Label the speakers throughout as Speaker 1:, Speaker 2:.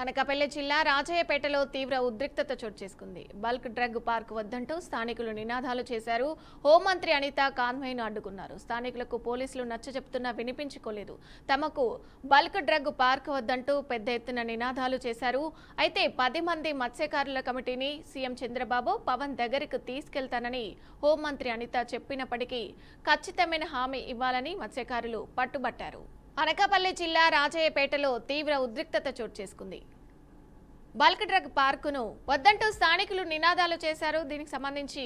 Speaker 1: అనకాపల్లి జిల్లా రాజయ్యపేటలో తీవ్ర ఉద్రిక్తత చోటు చేసుకుంది. బల్క్ డ్రగ్ పార్క్ వద్దంటూ స్థానికులు నినాదాలు చేశారు. హోంమంత్రి అనిత కాన్వాయ్ను అడ్డుకున్నారు. స్థానికులకు పోలీసులు నచ్చజెప్తున్నా వినిపించుకోలేదు. తమకు బల్క్ డ్రగ్ పార్క్ వద్దంటూ పెద్ద ఎత్తున నినాదాలు చేశారు. అయితే 10 మంది మత్స్యకారుల కమిటీని సీఎం చంద్రబాబు పవన్ దగ్గరకు తీసుకెళ్తానని హోంమంత్రి అనిత చెప్పినప్పటికీ ఖచ్చితమైన హామీ ఇవ్వాలని మత్స్యకారులు పట్టుబట్టారు. అనకాపల్లి జిల్లా రాజయ్యపేటలో తీవ్ర ఉద్రిక్తత చోటు చేసుకుంది. బల్క్ డ్రగ్ పార్కును వద్దంటూ స్థానికులు నినాదాలు చేశారు. దీనికి సంబంధించి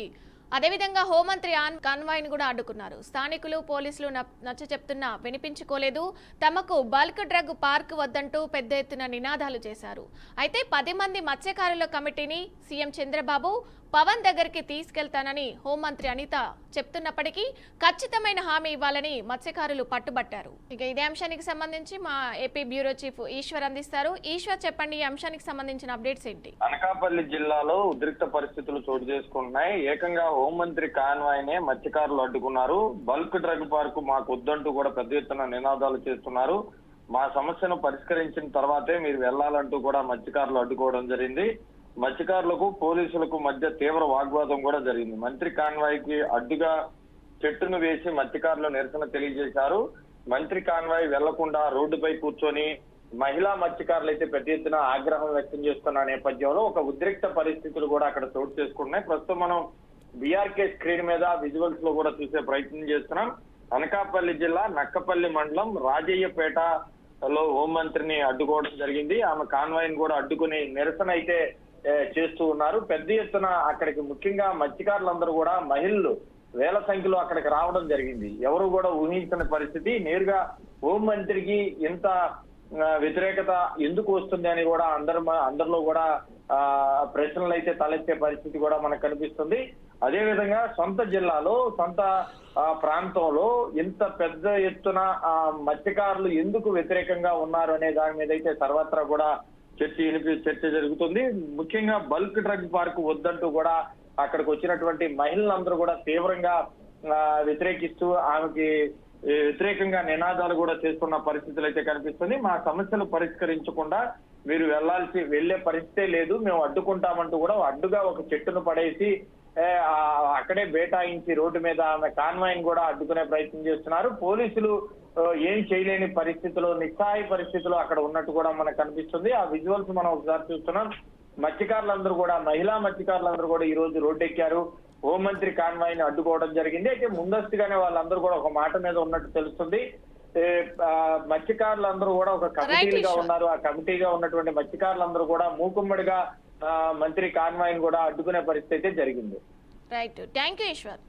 Speaker 1: అదేవిధంగా హోంమంత్రి కాన్వాయ్ను కూడా అడ్డుకున్నారు. స్థానికులు పోలీసులు నచ్చ చెప్తున్నా వినిపించుకోలేదు. తమకు బల్క్ డ్రగ్ పార్క్ వద్దంటూ పెద్ద ఎత్తున నినాదాలు చేశారు. అయితే 10 మంది మత్స్యకారుల కమిటీని సీఎం చంద్రబాబు పవన్ దగ్గరికి తీసుకెళ్తానని హోంమంత్రి అనిత చెప్తున్నప్పటికీ ఖచ్చితమైన హామీ ఇవ్వాలని మత్స్యకారులు పట్టుబట్టారు. ఇక ఇదే అంశానికి సంబంధించి మా ఏపీ బ్యూరో చీఫ్ ఈశ్వర్ అందిస్తారు. ఈశ్వర్, చెప్పండి, ఈ అంశానికి సంబంధించిన అప్డేట్స్ ఏంటి?
Speaker 2: అనకాపల్లి జిల్లాలో ఉద్రిక్త పరిస్థితులు చోటు చేసుకుంటున్నాయి. ఏకంగా హోంమంత్రి కాన్వాయ్నే మత్స్యకారులు అడ్డుకున్నారు. బల్క్ డ్రగ్ పార్కు మాకు వద్దంటూ కూడా పెద్ద ఎత్తున నినాదాలు చేస్తున్నారు. మా సమస్యను పరిష్కరించిన తర్వాతే మీరు వెళ్లాలంటూ కూడా మత్స్యకారులు అడ్డుకోవడం జరిగింది. మత్స్యకారులకు పోలీసులకు మధ్య తీవ్ర వాగ్వాదం కూడా జరిగింది. మంత్రి కాన్వాయ్కి అడ్డుగా చెట్టును వేసి మత్స్యకారులు నిరసన తెలియజేశారు. మంత్రి కాన్వాయ్ వెళ్లకుండా రోడ్డుపై కూర్చొని మహిళా మత్స్యకారులు అయితే పెద్ద ఎత్తున ఆగ్రహం వ్యక్తం చేస్తున్న నేపథ్యంలో ఒక ఉద్రిక్త పరిస్థితులు కూడా అక్కడ చోటు చేసుకుంటున్నాయి. ప్రస్తుతం మనం బీఆర్కే స్క్రీన్ మీద విజువల్స్ లో కూడా చూసే ప్రయత్నం చేస్తున్నాం. అనకాపల్లి జిల్లా నక్కపల్లి మండలం రాజయ్యపేటలో హోంమంత్రిని అడ్డుకోవడం జరిగింది. ఆమె కాన్వాయ్ని కూడా అడ్డుకుని నిరసన అయితే చేస్తూ ఉన్నారు. పెద్ద ఎత్తున అక్కడికి ముఖ్యంగా మత్స్యకారులందరూ కూడా మహిళలు వేల సంఖ్యలో అక్కడికి రావడం జరిగింది. ఎవరు కూడా ఊహించిన పరిస్థితి. నేరుగా హోంమంత్రికి ఇంత వ్యతిరేకత ఎందుకు వస్తుంది అని కూడా అందరిలో కూడా ప్రశ్నలు అయితే తలెత్తే పరిస్థితి కూడా మనకు కనిపిస్తుంది. అదే విధంగా సొంత జిల్లాలో సొంత ప్రాంతంలో ఇంత పెద్ద ఎత్తున మత్స్యకారులు ఎందుకు వ్యతిరేకంగా ఉన్నారు అనే దాని మీద అయితే సర్వత్రా కూడా చర్చ జరుగుతుంది. ముఖ్యంగా బల్క్ డ్రగ్ పార్క్ వద్దంటూ కూడా అక్కడికి వచ్చినటువంటి మహిళలందరూ కూడా తీవ్రంగా వ్యతిరేకిస్తూ ఆమెకి వ్యతిరేకంగా నినాదాలు కూడా చేస్తున్న పరిస్థితులు అయితే కనిపిస్తుంది. మా సమస్యలు పరిష్కరించకుండా మీరు వెళ్లే పరిస్థితే లేదు, మేము అడ్డుకుంటామంటూ కూడా అడ్డుగా ఒక చెట్టును పడేసి అక్కడే బేటాయించి రోడ్డు మీద ఆమె కాన్వాయ్ని కూడా అడ్డుకునే ప్రయత్నం చేస్తున్నారు. పోలీసులు ఏం చేయలేని పరిస్థితులు, నిస్సహాయ పరిస్థితులు అక్కడ ఉన్నట్టు కూడా మనకు కనిపిస్తుంది. ఆ విజువల్స్ మనం ఒకసారి చూస్తున్నాం. మత్స్యకారులందరూ కూడా మహిళా మత్స్యకారులందరూ కూడా ఈ రోజు రోడ్డెక్కారు. హోంమంత్రి కాన్వాయ్ని అడ్డుకోవడం జరిగింది. అయితే ముందస్తుగానే వాళ్ళందరూ కూడా ఒక మాట మీద ఉన్నట్టు తెలుస్తుంది. మత్స్యకారులందరూ కూడా ఒక కమిటీలుగా ఉన్నారు. ఆ కమిటీగా ఉన్నటువంటి మత్స్యకారులందరూ కూడా మూకుమ్మడిగా మంత్రి కాన్వాయ్ని కూడా అడ్డుకునే పరిస్థితి అయితే జరిగింది.
Speaker 1: Right, thank you Eshwar.